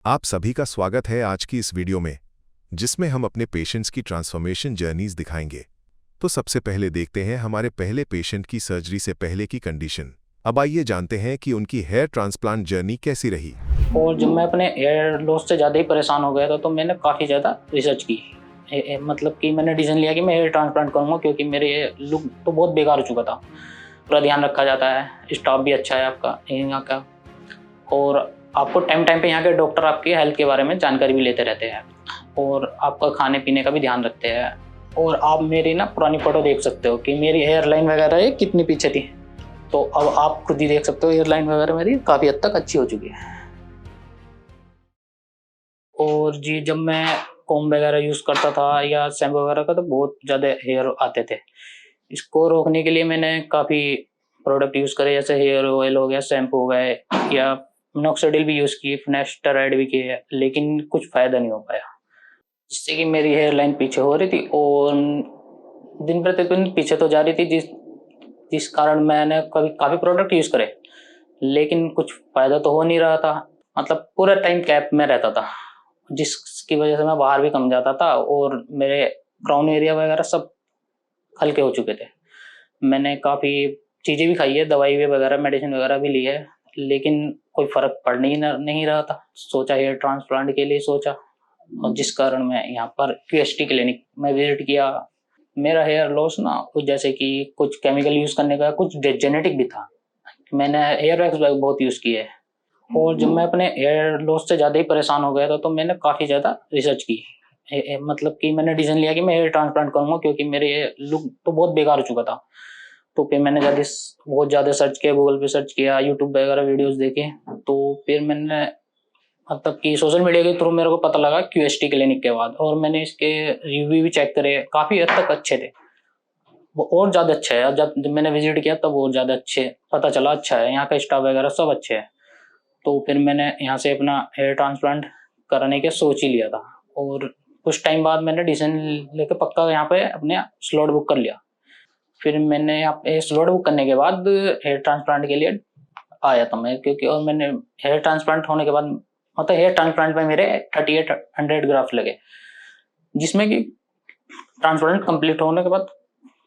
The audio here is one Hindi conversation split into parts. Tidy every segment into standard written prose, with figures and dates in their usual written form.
आप सभी का स्वागत है आज की इस वीडियो में, जिसमें हम अपने पेशेंट्स की ट्रांसफॉर्मेशन जर्नीज दिखाएंगे। तो सबसे पहले देखते हैं हमारे पहले पेशेंट की सर्जरी से पहले की कंडीशन। अब आइए जानते हैं कि उनकी हेयर ट्रांसप्लांट जर्नी कैसी रही। और जब मैं अपने हेयर लॉस से ज़्यादा ही परेशान हो गया था, तो मैंने काफ़ी ज़्यादा रिसर्च की। मतलब कि मैंने डिसीजन लिया कि मैं हेयर ट्रांसप्लांट करूँगा, क्योंकि मेरे लुक तो बहुत बेकार हो चुका था। पूरा ध्यान रखा जाता है, स्टाफ भी अच्छा है आपका यहाँ का, और आपको टाइम टाइम पे यहाँ के डॉक्टर आपकी हेल्थ के बारे में जानकारी भी लेते रहते हैं, और आपका खाने पीने का भी ध्यान रखते हैं। और आप मेरी ना पुरानी फ़ोटो देख सकते हो कि मेरी हेयर लाइन वगैरह ये कितनी पीछे थी। तो अब आप खुद ही देख सकते हो, हेयर लाइन वगैरह मेरी काफ़ी हद तक अच्छी हो चुकी है। और जी, जब मैं कॉम्ब वगैरह यूज़ करता था या शैम्पू वगैरह का, तो बहुत ज़्यादा हेयर आते थे। इसको रोकने के लिए मैंने काफ़ी प्रोडक्ट यूज़ करे, जैसे हेयर ऑयल हो गया, शैम्पू हो गए, या मिनोक्सिडिल भी यूज़ की, फिनेस्टेरॉइड भी किए, लेकिन कुछ फ़ायदा नहीं हो पाया। जिससे कि मेरी हेयर लाइन पीछे हो रही थी, और दिन प्रतिदिन पीछे तो जा रही थी, जिस जिस कारण मैंने कभी काफ़ी प्रोडक्ट यूज़ करे, लेकिन कुछ फ़ायदा तो हो नहीं रहा था। मतलब पूरा टाइम कैप में रहता था, जिसकी वजह से मैं बाहर भी कम जाता था, और मेरे क्राउन एरिया वगैरह सब हल्के हो चुके थे। मैंने काफ़ी चीज़ें भी खाई है, दवाई भी वगैरह, मेडिसिन वगैरह भी ली है, लेकिन कोई फ़र्क पड़ नहीं रहा था। सोचा हेयर ट्रांसप्लांट के लिए सोचा, और जिस कारण मैं यहाँ पर क्यूएसटी क्लिनिक में विज़िट किया। मेरा हेयर लॉस ना कुछ जैसे कि कुछ केमिकल यूज़ करने का, कुछ जेनेटिक भी था। मैंने हेयर वैक्स बहुत यूज़ किए। और जब मैं अपने हेयर लॉस से ज़्यादा ही परेशान हो गया था, तो मैंने काफ़ी ज़्यादा रिसर्च की। मतलब कि मैंने डिसीजन लिया कि मैं हेयर ट्रांसप्लांट करूँगा, क्योंकि मेरे लुक तो बहुत बेकार हो चुका था। तो फिर मैंने बहुत ज़्यादा सर्च किया, गूगल पे सर्च किया, यूट्यूब वगैरह वीडियोस देखे। तो फिर मैंने मतलब कि सोशल मीडिया के थ्रू मेरे को पता लगा क्यूएसटी क्लिनिक के बाद, और मैंने इसके रिव्यू भी चेक करे, काफ़ी हद तक अच्छे थे। वो और ज़्यादा अच्छा है, जब मैंने विजिट किया तब और ज़्यादा अच्छे पता चला, अच्छा है यहाँ का स्टाफ वगैरह सब अच्छे है। तो फिर मैंने यहाँ से अपना हेयर ट्रांसप्लांट कराने के सोच ही लिया था, और कुछ टाइम बाद मैंने डिसीजन लेके पक्का यहाँ पे अपने स्लॉट बुक कर लिया। फिर मैंने यहाँ पे स्लॉट बुक करने के बाद हेयर ट्रांसप्लांट के लिए आया था मैं, क्योंकि और मैंने हेयर ट्रांसप्लांट होने के बाद, मतलब हेयर ट्रांसप्लांट में मेरे 3800 ग्राफ्ट लगे, जिसमें कि ट्रांसप्लांट कंप्लीट होने के बाद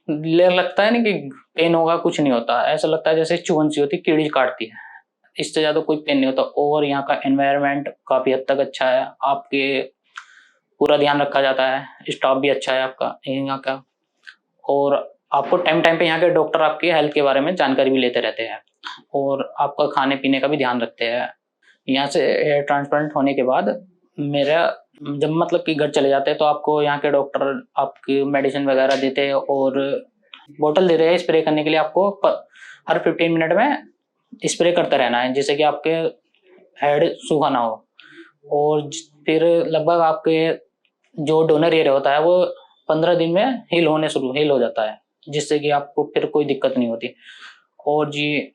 लगता है ना कि पेन होगा, कुछ नहीं होता। ऐसा लगता है जैसे चुभन सी होती, कीड़ी काटती है, इससे ज़्यादा कोई पेन नहीं होता। और यहाँ का एनवायरनमेंट काफ़ी हद तक अच्छा है, आपके पूरा ध्यान रखा जाता है, स्टाफ भी अच्छा है आपका यहाँ का, और आपको टाइम टाइम पे यहाँ के डॉक्टर आपकी हेल्थ के बारे में जानकारी भी लेते रहते हैं, और आपका खाने पीने का भी ध्यान रखते हैं। यहाँ से हेयर ट्रांसप्लांट होने के बाद मेरा, जब मतलब कि घर चले जाते हैं, तो आपको यहाँ के डॉक्टर आपकी मेडिसिन वगैरह देते हैं, और बोतल दे रहे हैं स्प्रे करने के लिए। आपको हर 15 मिनट में स्प्रे करते रहना है, जिससे कि आपके हेड सूखा ना हो। और फिर लगभग आपके जो डोनर एरिया होता है, वो 15 दिन में हील हो जाता है, जिससे कि आपको फिर कोई दिक्कत नहीं होती। और जी,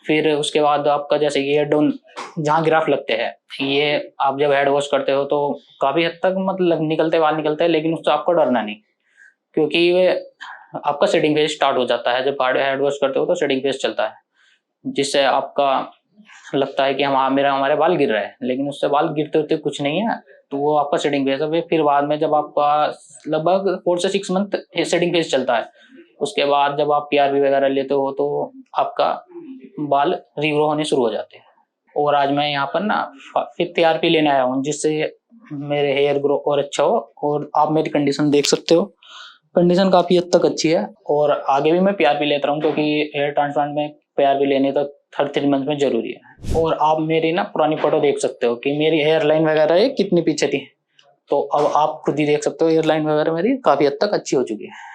फिर उसके बाद आपका जैसे कि ये डोन जहाँ ग्राफ लगते हैं, ये आप जब हेड वॉश करते हो, तो काफी हद तक मतलब बाल निकलते हैं, लेकिन उससे आपको डरना नहीं, क्योंकि ये आपका सेटिंग फेज स्टार्ट हो जाता है। जब हेड वॉश करते हो तो सेटिंग फेज चलता है, जिससे आपका लगता है कि मेरा हमारे बाल गिर रहे हैं, लेकिन उससे बाल गिरते होते कुछ नहीं है। तो वो आपका सेटिंग फेज है। फिर बाद में जब आपका लगभग 4 से 6 मंथ सेटिंग फेज चलता है, उसके बाद जब आप पीआरपी वगैरह लेते हो, तो आपका बाल रीग्रो होने शुरू हो जाते हैं। और आज मैं यहाँ पर ना 5th पीआरपी लेने आया हूँ, जिससे मेरे हेयर ग्रो और अच्छा हो। और आप मेरी कंडीशन देख सकते हो, कंडीशन काफी हद तक अच्छी है, और आगे भी मैं पीआरपी लेता रहूँ, क्योंकि हेयर ट्रांसप्लांट में पीआरपी लेने तो हर 3 मंथ में जरूरी है। और आप मेरी ना पुरानी फोटो देख सकते हो कि मेरी हेयर लाइन वगैरह ये कितनी पीछे थी। तो अब आप खुद ही देख सकते हो, हेयर लाइन वगैरह मेरी काफी हद तक अच्छी हो चुकी है।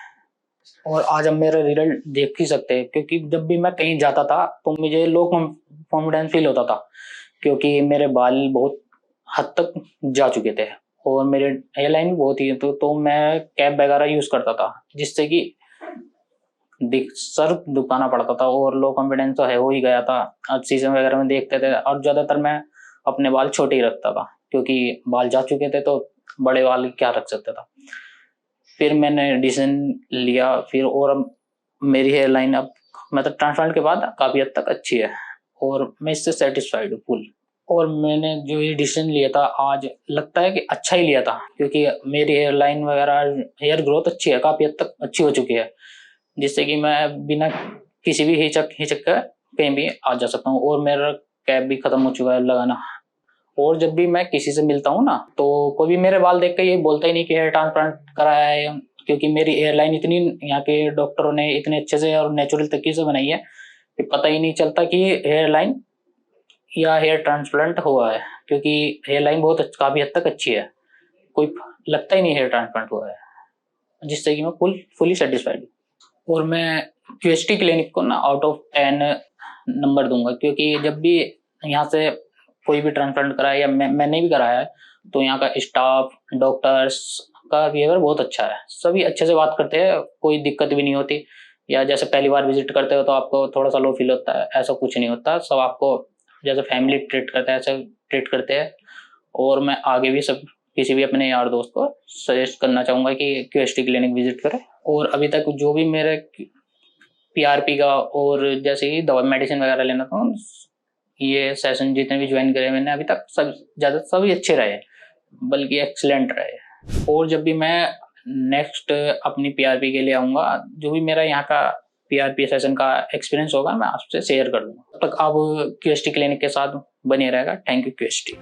और आज हम मेरा रिजल्ट देख ही सकते हैं, क्योंकि जब भी मैं कहीं जाता था, तो मुझे लो कॉन्फिडेंस फील होता था, क्योंकि मेरे बाल बहुत हद तक जा चुके थे, और मेरे हेयर लाइन भी बहुत ही है। तो मैं कैप वगैरह यूज करता था, जिससे कि सर दुखाना पड़ता था, और लो कॉन्फिडेंस तो है हो ही गया था। आज सीजन वगैरह में देखते थे, और ज्यादातर मैं अपने बाल छोटे ही रखता था, क्योंकि बाल जा चुके थे, तो बड़े बाल क्या रख सकता था। फिर मैंने डिसीजन लिया, फिर और अब मेरी हेयर लाइन अब मतलब ट्रांसप्लांट के बाद काफी हद तक अच्छी है, और मैं इससे सेटिस्फाइड हूँ फुल। और मैंने जो ये डिसीजन लिया था आज लगता है कि अच्छा ही लिया था, क्योंकि मेरी हेयर लाइन वगैरह हेयर ग्रोथ अच्छी है, काफ़ी हद तक अच्छी हो चुकी है, जिससे कि मैं बिना किसी भी हिचक हिचक के कहीं भी आ जा सकता हूँ। और मेरा कैप भी खत्म हो चुका है लगाना। और जब भी मैं किसी से मिलता हूँ ना, तो कोई भी मेरे बाल देख के ये बोलता ही नहीं कि हेयर ट्रांसप्लांट कराया है, क्योंकि मेरी हेयर लाइन इतनी यहाँ के डॉक्टरों ने इतने अच्छे से और नेचुरल तरीके से बनाई है कि पता ही नहीं चलता कि हेयर लाइन या हेयर ट्रांसप्लांट हुआ है, क्योंकि हेयर लाइन बहुत काफ़ी हद तक अच्छी है, कोई लगता ही नहीं हेयर ट्रांसप्लांट हुआ है, जिससे कि मैं फुली सेटिस्फाइड हूँ। और मैं क्यूएसटी क्लिनिक को ना आउट ऑफ 10 नंबर दूंगा, क्योंकि जब भी यहाँ से कोई भी ट्रांसप्लांट कराया या मैंने भी कराया है, तो यहाँ का स्टाफ, डॉक्टर्स का बिहेवियर बहुत अच्छा है, सभी अच्छे से बात करते हैं, कोई दिक्कत भी नहीं होती। या जैसे पहली बार विजिट करते हो तो आपको थोड़ा सा लो फील होता है, ऐसा कुछ नहीं होता, सब आपको जैसे फैमिली ट्रीट करते हैं ऐसे ट्रीट करते हैं। और मैं आगे भी सब किसी भी अपने यार दोस्त को सजेस्ट करना चाहूँगा कि क्यूएसटी क्लिनिक विजिट करें। और अभी तक जो भी मेरे पीआरपी का और जैसे कि दवा मेडिसिन वगैरह लेना था, ये सेशन जितने भी ज्वाइन करे मैंने अभी तक सब ज़्यादा सभी अच्छे रहे, बल्कि एक्सीलेंट रहे। और जब भी मैं नेक्स्ट अपनी पीआरपी के लिए आऊँगा, जो भी मेरा यहाँ का पीआरपी सेशन का एक्सपीरियंस होगा मैं आपसे शेयर कर दूँगा। तब तक आप क्यूएसटी क्लिनिक के साथ बने रहेगा। Thank you क्यूएसटी।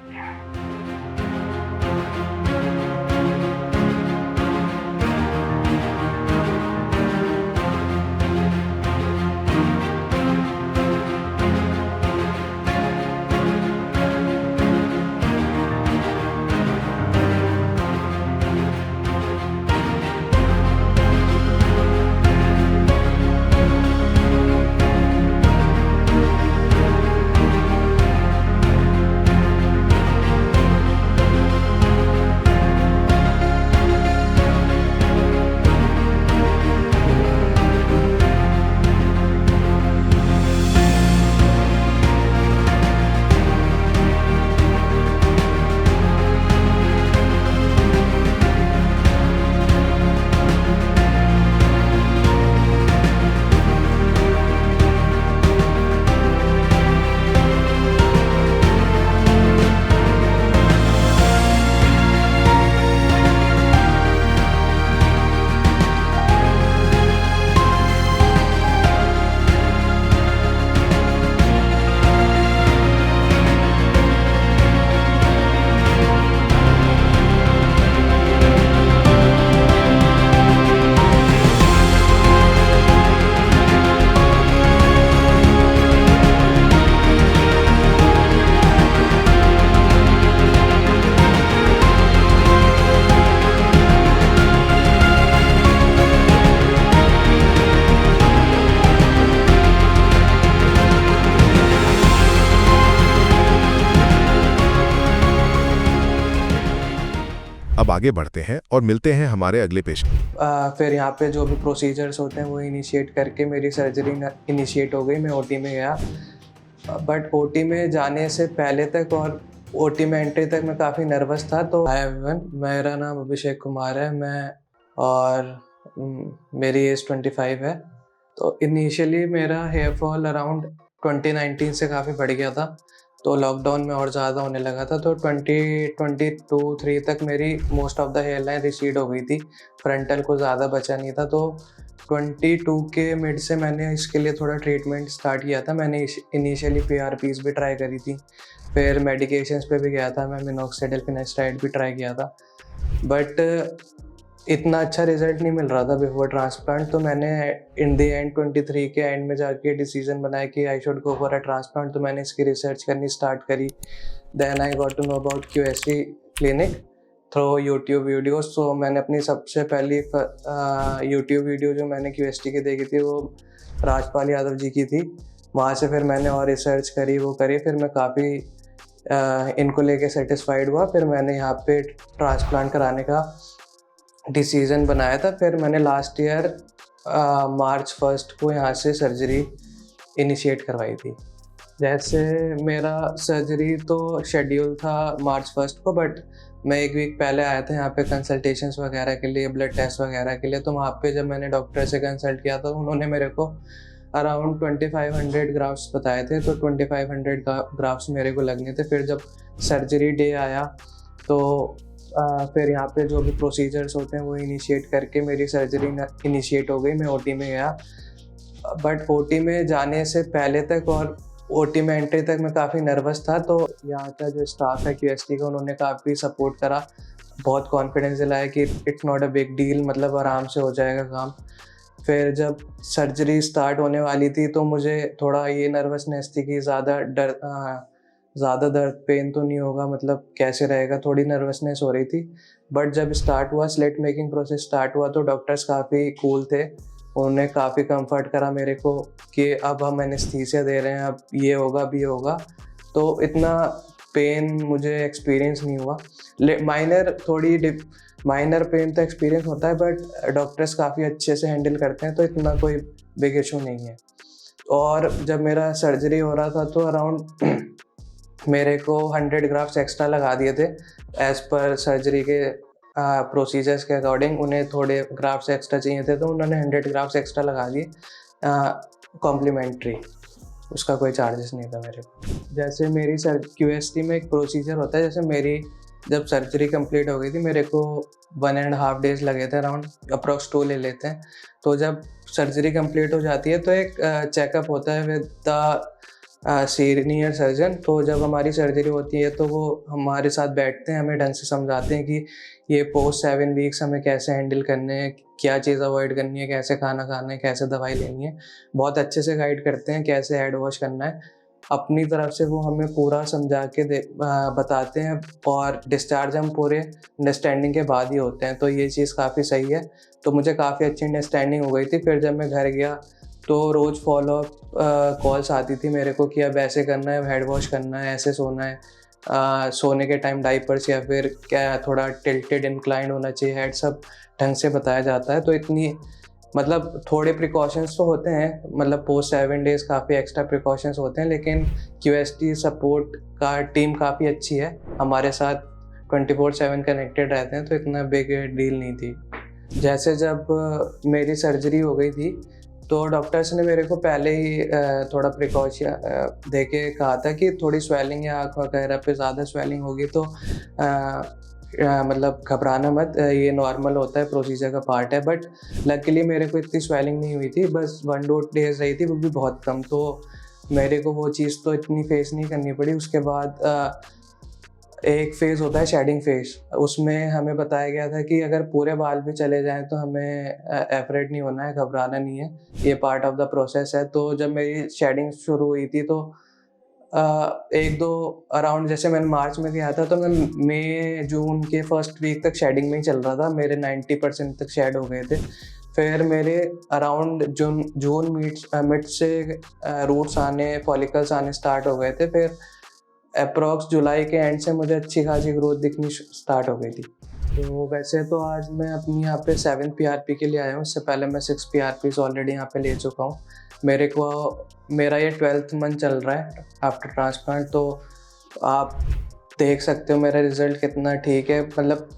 अब आगे बढ़ते हैं और मिलते हैं हमारे अगले पेशेंट। फिर यहाँ पे जो भी प्रोसीजर्स होते हैं वो इनिशिएट करके मेरी सर्जरी इनिशिएट हो गई। मैं ओटी में गया, बट ओटी में जाने से पहले तक और ओटी में एंट्री तक मैं काफ़ी नर्वस था। तो हाय एवरीवन, मेरा नाम अभिषेक कुमार है, मेरी एज 25 है। तो इनिशियली मेरा हेयर फॉल अराउंड 2019 से काफ़ी बढ़ गया था, तो लॉकडाउन में और ज़्यादा होने लगा था। तो 2022-23 तक मेरी most of the hairline receded हो गई थी, फ्रंटल को ज़्यादा बचा नहीं था। तो 22 के मिड से मैंने इसके लिए थोड़ा ट्रीटमेंट स्टार्ट किया था। मैंने इनिशियली पीआरपीज भी ट्राई करी थी, फिर मेडिकेशंस पे भी गया था, मैं मिनॉक्सिडिल फिनेस्टाइड भी ट्राई किया था, बट इतना अच्छा रिजल्ट नहीं मिल रहा था बिफोर ट्रांसप्लांट। तो मैंने इन द एंड 23 के एंड में जाके डिसीजन बनाया कि I should go for a transplant. तो मैंने इसकी रिसर्च करनी स्टार्ट करी। Then I got to know about QST clinic through YouTube videos. तो मैंने अपनी सबसे पहली यूट्यूब वीडियो जो मैंने क्यूएसटी की देखी थी वो राजपाल यादव जी की थी। वहाँ से फिर मैंने और रिसर्च करी, वो करी, फिर मैं काफ़ी इनको लेके सेटिस्फाइड हुआ। फिर मैंने यहाँ पे ट्रांसप्लांट कराने का डिसीज़न बनाया था। फिर मैंने लास्ट ईयर मार्च 1 को यहाँ से सर्जरी इनिशिएट करवाई थी। जैसे मेरा सर्जरी तो शेड्यूल था मार्च 1 को, बट मैं एक वीक पहले आया था यहाँ पे कंसल्टेशंस वगैरह के लिए, ब्लड टेस्ट वगैरह के लिए। तो वहाँ पे जब मैंने डॉक्टर से कंसल्ट किया तो उन्होंने मेरे को अराउंड 2500 ग्राफ्स बताए थे, तो 2500 ग्राफ्स मेरे को लगने थे। फिर जब सर्जरी डे आया तो फिर यहाँ पे जो भी प्रोसीजर्स होते हैं वो इनिशिएट करके मेरी सर्जरी इनिशिएट हो गई। मैं ओटी में गया, बट ओटी में जाने से पहले तक और ओटी में एंट्री तक मैं काफ़ी नर्वस था। तो यहाँ का जो स्टाफ है क्यूएसटी का, उन्होंने काफ़ी सपोर्ट करा, बहुत कॉन्फिडेंस दिलाया कि it's not a big deal, मतलब आराम से हो जाएगा काम। फिर जब सर्जरी स्टार्ट होने वाली थी तो मुझे थोड़ा ये नर्वसनेस थी कि ज़्यादा दर्द पेन तो नहीं होगा, मतलब कैसे रहेगा, थोड़ी नर्वसनेस हो रही थी। बट जब स्टार्ट हुआ, स्लेट मेकिंग प्रोसेस स्टार्ट हुआ, तो डॉक्टर्स काफ़ी कूल थे। उन्होंने काफ़ी कंफर्ट करा मेरे को कि अब हम एनेस्थीसिया दे रहे हैं, अब ये होगा, अब ये होगा। तो इतना पेन मुझे एक्सपीरियंस नहीं हुआ। माइनर पेन तो एक्सपीरियंस होता है, बट डॉक्टर्स काफ़ी अच्छे से हैंडल करते हैं, तो इतना कोई बिग इशू नहीं है। और जब मेरा सर्जरी हो रहा था तो अराउंड मेरे को 100 ग्राफ्स एक्स्ट्रा लगा दिए थे। एज़ पर सर्जरी के प्रोसीजर्स के अकॉर्डिंग उन्हें थोड़े ग्राफ्स एक्स्ट्रा चाहिए थे, तो उन्होंने 100 ग्राफ्स एक्स्ट्रा लगा दिए कॉम्प्लीमेंट्री। उसका कोई चार्जेस नहीं था मेरे को। जैसे मेरी क्यूएसटी में एक प्रोसीजर होता है, जैसे मेरी जब सर्जरी कंप्लीट हो गई थी, मेरे को 1.5 डेज़ लगे थे, अराउंड अप्रॉक्स 2 ले लेते हैं। तो जब सर्जरी कंप्लीट हो जाती है तो एक चेकअप होता है विद द सीनियर सर्जन। तो जब हमारी सर्जरी होती है तो वो हमारे साथ बैठते हैं, हमें ढंग से समझाते हैं कि ये पोस्ट 7 वीक्स हमें कैसे हैंडल करने हैं, क्या चीज़ अवॉइड करनी है, कैसे खाना खाना है, कैसे दवाई लेनी है। बहुत अच्छे से गाइड करते हैं कैसे हेड वॉश करना है। अपनी तरफ से वो हमें पूरा समझा के बताते हैं, और डिस्चार्ज हम पूरे अंडरस्टैंडिंग के बाद ही होते हैं। तो ये चीज़ काफ़ी सही है। तो मुझे काफ़ी अच्छी अंडरस्टैंडिंग हो गई थी। फिर जब मैं घर गया तो रोज़ फॉलोअप कॉल्स आती थी मेरे को कि अब ऐसे करना है, हेड वॉश करना है, ऐसे सोना है, सोने के टाइम डाइपर्स या फिर क्या थोड़ा टिल्टेड इंक्लाइंड होना चाहिए हेड, सब ढंग से बताया जाता है। तो इतनी मतलब थोड़े प्रिकॉशंस तो होते हैं, मतलब पोस्ट 7 डेज़ काफ़ी एक्स्ट्रा प्रिकॉशंस होते हैं, लेकिन क्यूएसटी सपोर्ट का टीम काफ़ी अच्छी है, हमारे साथ 24/7 कनेक्टेड रहते हैं, तो इतना बिग डील नहीं थी। जैसे जब मेरी सर्जरी हो गई थी तो डॉक्टर्स ने मेरे को पहले ही थोड़ा प्रिकॉशन दे के कहा था कि थोड़ी स्वेलिंग या आँख वगैरह पे ज़्यादा स्वेलिंग होगी तो मतलब घबराना मत, ये नॉर्मल होता है, प्रोसीजर का पार्ट है। बट लकीली मेरे को इतनी स्वेलिंग नहीं हुई थी, बस 1-2 डेज़ रही थी, वो भी बहुत कम, तो मेरे को वो चीज़ तो इतनी फेस नहीं करनी पड़ी। उसके बाद एक फ़ेज़ होता है शेडिंग फ़ेज़, उसमें हमें बताया गया था कि अगर पूरे बाल भी चले जाएँ तो हमें एफ़रेट नहीं होना है, घबराना नहीं है, ये पार्ट ऑफ द प्रोसेस है। तो जब मेरी शेडिंग शुरू हुई थी तो 1-2 अराउंड, जैसे मैंने मार्च में गया था तो मैं मई जून के फर्स्ट वीक तक शेडिंग में ही चल रहा था, मेरे 90% तक शेड हो गए थे। फिर मेरे अराउंड जून मिड से रूट्स आने, फॉलिकल्स आने स्टार्ट हो गए थे। फिर अप्रॉक्स जुलाई के एंड से मुझे अच्छी खासी ग्रोथ दिखनी स्टार्ट हो गई थी। तो वैसे तो आज मैं अपनी यहाँ पे 7 PRP के लिए आया हूँ, इससे पहले मैं 6 PRPs ऑलरेडी यहाँ पे ले चुका हूँ। मेरा ये 12th मंथ चल रहा है आफ्टर ट्रांसप्लांट। तो आप देख सकते हो मेरा रिज़ल्ट कितना ठीक है, मतलब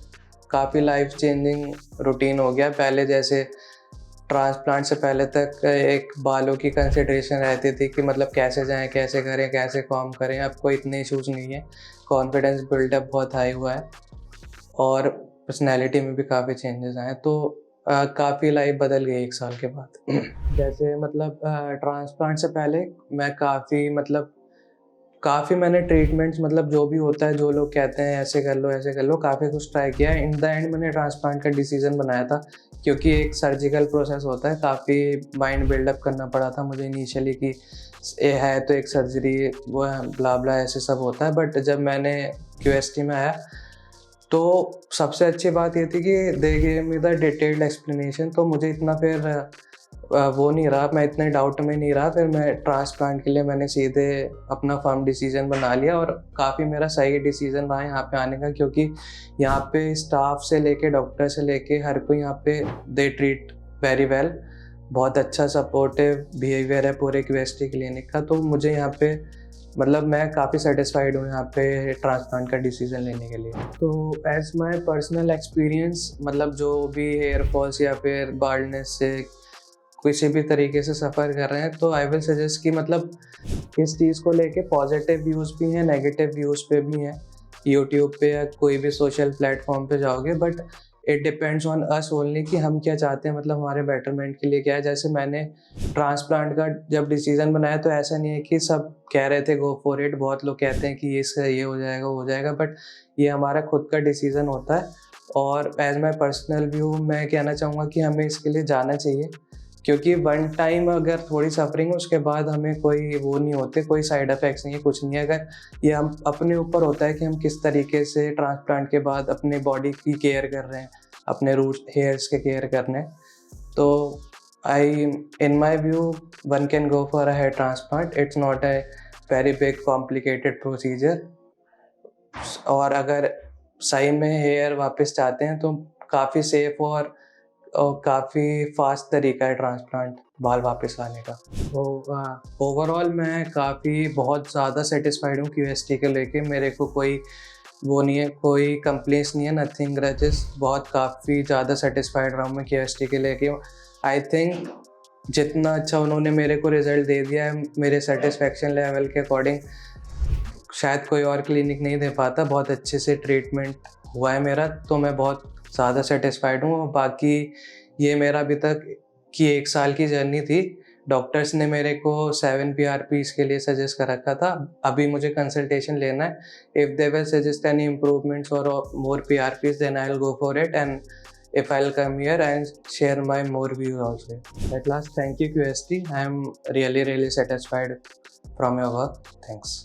काफ़ी लाइफ चेंजिंग रूटीन हो गया। पहले जैसे ट्रांसप्लांट से पहले तक एक बालों की कंसिडरेशन रहती थी कि मतलब कैसे जाएं, कैसे करें, कैसे काम करें। अब कोई इतने इशूज़ नहीं है, कॉन्फिडेंस बिल्डअप बहुत हाई हुआ है और पर्सनैलिटी में भी काफ़ी चेंजेस आए। तो काफ़ी लाइफ बदल गई 1 साल के बाद। जैसे मतलब ट्रांसप्लांट से पहले मैं काफ़ी मैंने ट्रीटमेंट्स, मतलब जो भी होता है, जो लोग कहते हैं ऐसे कर लो ऐसे कर लो, काफ़ी कुछ ट्राई किया है। इन द एंड मैंने ट्रांसप्लांट का डिसीज़न बनाया था, क्योंकि एक सर्जिकल प्रोसेस होता है, काफ़ी माइंड बिल्डअप करना पड़ा था मुझे इनिशियली कि ये है तो एक सर्जरी, वो ब्ला ब्ला ऐसे सब होता है। बट जब मैंने क्यूएसटी में आया तो सबसे अच्छी बात ये थी कि they give me the detailed explanation. तो मुझे इतना फिर वो नहीं रहा, मैं इतने डाउट में नहीं रहा। फिर मैं ट्रांसप्लांट के लिए मैंने सीधे अपना फर्म डिसीजन बना लिया, और काफ़ी मेरा सही डिसीजन रहा यहाँ पे आने का, क्योंकि यहाँ पे स्टाफ से लेके डॉक्टर से लेके हर कोई यहाँ पे दे ट्रीट वेरी वेल। बहुत अच्छा सपोर्टिव बिहेवियर है पूरे क्यूएसटी क्लिनिक का। तो मुझे यहाँ पे मतलब मैं काफ़ी सेटिस्फाइड हूँ यहाँ पे ट्रांसप्लांट का डिसीज़न लेने के लिए। तो एज माई पर्सनल एक्सपीरियंस, मतलब जो भी हेयर फॉल्स या फिर बाल्डनेस से किसी भी तरीके से सफ़र कर रहे हैं, तो आई विल सजेस्ट कि मतलब इस चीज़ को लेके पॉजिटिव व्यूज़ भी हैं, नेगेटिव व्यूज़ पे भी हैं। यूट्यूब पे या कोई भी सोशल प्लेटफॉर्म पे जाओगे, but it depends on us only कि हम क्या चाहते हैं, मतलब हमारे बेटरमेंट के लिए क्या है। जैसे मैंने ट्रांसप्लांट का जब डिसीज़न बनाया तो ऐसा नहीं है कि सब कह रहे थे गो फॉर इट, बहुत लोग कहते हैं कि ये इसका ये हो जाएगा वो हो जाएगा, बट ये हमारा खुद का डिसीज़न होता है। और एज माई पर्सनल व्यू मैं कहना चाहूँगा कि हमें इसके लिए जाना चाहिए, क्योंकि वन टाइम अगर थोड़ी सफरिंग है उसके बाद हमें कोई वो नहीं होते, कोई साइड इफ़ेक्ट्स नहीं है, कुछ नहीं है। अगर ये हम अपने ऊपर होता है कि हम किस तरीके से ट्रांसप्लांट के बाद अपने बॉडी की केयर कर रहे हैं, अपने रूट हेयर्स के केयर करने। तो in my view one can go for a hair transplant. It's not a very big complicated procedure. और अगर सही में हेयर वापस चाहते हैं तो काफ़ी सेफ और काफ़ी फास्ट तरीका है ट्रांसप्लांट बाल वापस लाने का। तो ओवरऑल मैं बहुत ज़्यादा सेटिस्फाइड हूँ QST के लेके। मेरे को कोई वो नहीं है, कोई कंप्लेंट्स नहीं है, नथिंग ग्रजेस। बहुत काफ़ी ज़्यादा सेटिस्फाइड रहा हूँ मैं QST के लेके। आई थिंक जितना अच्छा उन्होंने मेरे को रिज़ल्ट दे दिया है मेरे सेटिस्फेक्शन लेवल के अकॉर्डिंग, शायद कोई और क्लिनिक नहीं दे पाता। बहुत अच्छे से ट्रीटमेंट हुआ है मेरा, तो मैं बहुत ज़्यादा सेटिस्फाइड हूँ। बाकी ये मेरा अभी तक की 1 साल की जर्नी थी। डॉक्टर्स ने मेरे को 7 PRPs के लिए सजेस्ट कर रखा था। अभी मुझे कंसल्टेशन लेना है। If they will suggest any improvements और more PRPs then I will go for it, and if I'll come here and share my more views also. At last, thank you QST. I am really satisfied from your work. Thanks.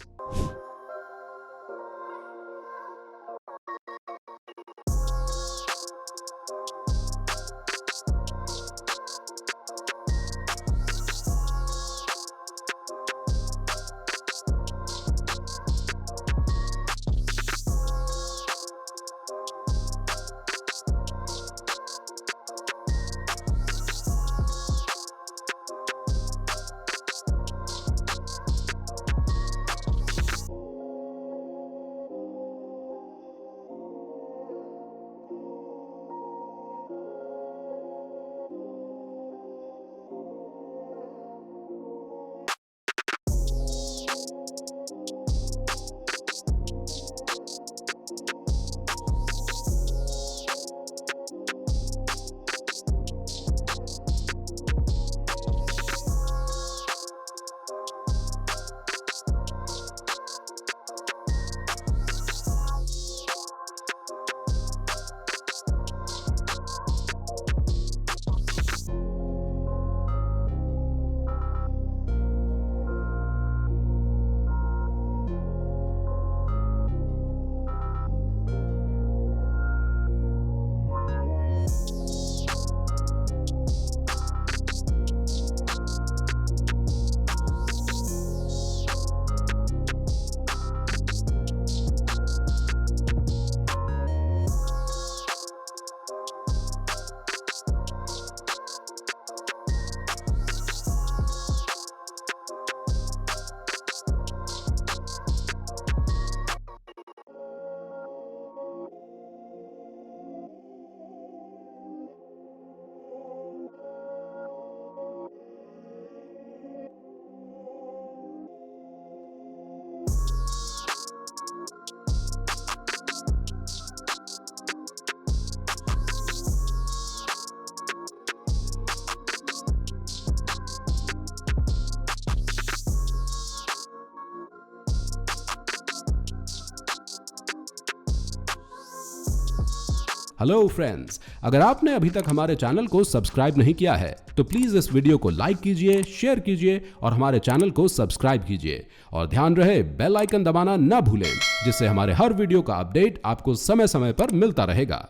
Hello friends, अगर आपने अभी तक हमारे चैनल को सब्सक्राइब नहीं किया है तो प्लीज इस वीडियो को लाइक कीजिए, शेयर कीजिए और हमारे चैनल को सब्सक्राइब कीजिए। और ध्यान रहे बेल आइकन दबाना ना भूलें, जिससे हमारे हर वीडियो का अपडेट आपको समय समय पर मिलता रहेगा।